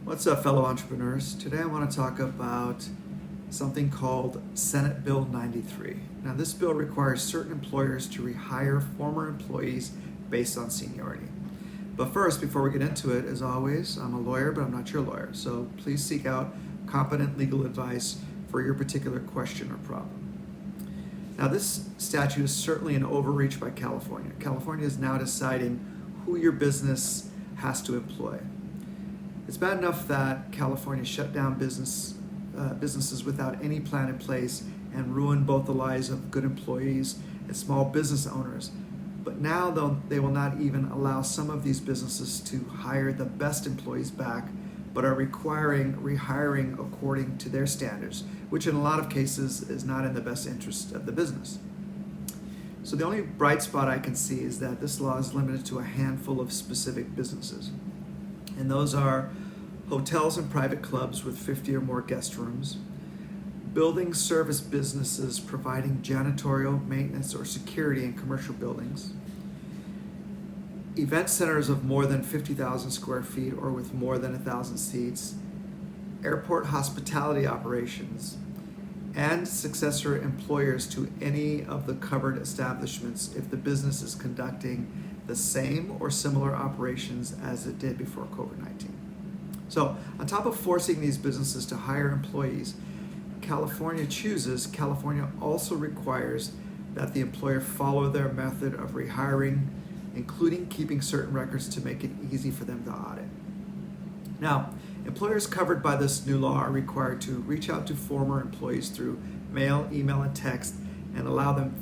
What's up, fellow entrepreneurs? Today I want to talk about something called Senate Bill 93. Now, this bill requires certain employers to rehire former employees based on seniority. But first, before we get into it, as always, I'm a lawyer, but I'm not your lawyer. So please seek out competent legal advice for your particular question or problem. Now, this statute is certainly an overreach by California. California is now deciding who your business has to employ. It's bad enough that California shut down businesses without any plan in place and ruined both the lives of good employees and small business owners. But now they will not even allow some of these businesses to hire the best employees back, but are requiring rehiring according to their standards, which in a lot of cases is not in the best interest of the business. So the only bright spot I can see is that this law is limited to a handful of specific businesses. And those are hotels and private clubs with 50 or more guest rooms, building service businesses providing janitorial, maintenance, or security in commercial buildings, event centers of more than 50,000 square feet or with more than 1,000 seats, airport hospitality operations, and successor employers to any of the covered establishments if the business is conducting the same or similar operations as it did before COVID-19. So, on top of forcing these businesses to hire employees, California also requires that the employer follow their method of rehiring, including keeping certain records to make it easy for them to audit. Now, employers covered by this new law are required to reach out to former employees through mail, email, and text, and allow them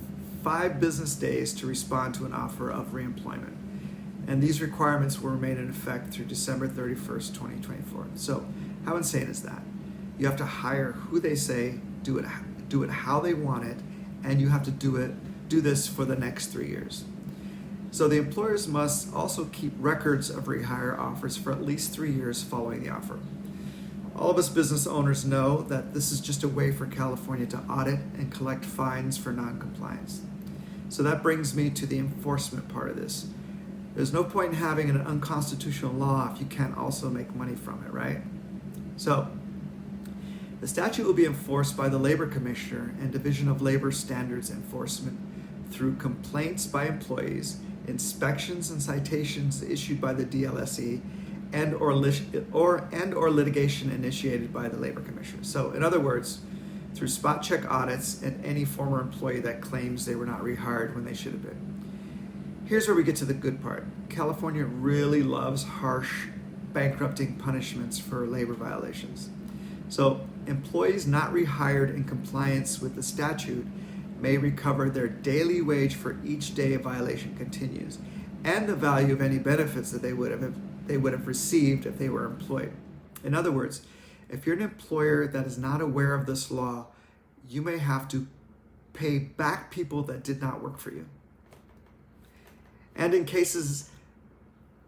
5 business days to respond to an offer of reemployment. And these requirements will remain in effect through December 31st, 2024. So how insane is that? You have to hire who they say, do it how they want it, and you have to do this for the next 3 years. So the employers must also keep records of rehire offers for at least 3 years following the offer. All of us business owners know that this is just a way for California to audit and collect fines for non-compliance. So that brings me to the enforcement part of this. There's no point in having an unconstitutional law if you can't also make money from it, right? So the statute will be enforced by the Labor Commissioner and Division of Labor Standards Enforcement through complaints by employees, inspections and citations issued by the DLSE, and or litigation initiated by the Labor Commissioner. So in other words, through spot check audits and any former employee that claims they were not rehired when they should have been. Here's where we get to the good part. California really loves harsh, bankrupting punishments for labor violations. So employees not rehired in compliance with the statute may recover their daily wage for each day a violation continues, and the value of any benefits that they would have received if they were employed. In other words, if you're an employer that is not aware of this law, you may have to pay back people that did not work for you. And in cases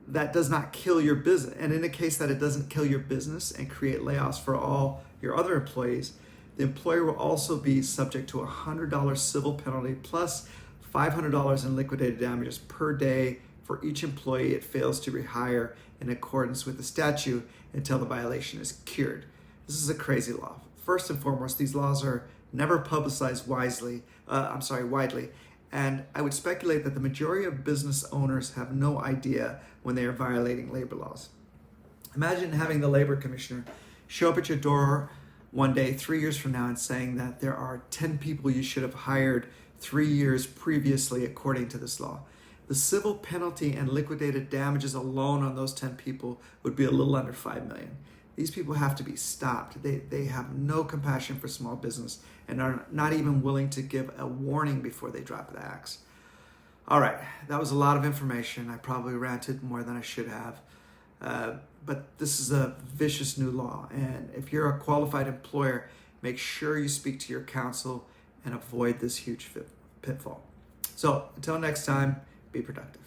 that does not kill your business, and in a case that it doesn't kill your business and create layoffs for all your other employees, the employer will also be subject to a $100 civil penalty plus $500 in liquidated damages per day for each employee it fails to rehire in accordance with the statute until the violation is cured. This is a crazy law. First and foremost, these laws are never publicized widely, and I would speculate that the majority of business owners have no idea when they are violating labor laws. Imagine having the Labor Commissioner show up at your door one day 3 years from now and saying that there are 10 people you should have hired 3 years previously according to this law. The civil penalty and liquidated damages alone on those 10 people would be a little under $5 million. These people have to be stopped. They have no compassion for small business and are not even willing to give a warning before they drop the axe. All right, that was a lot of information. I probably ranted more than I should have. But this is a vicious new law. And if you're a qualified employer, make sure you speak to your counsel and avoid this huge pitfall. So until next time, be productive.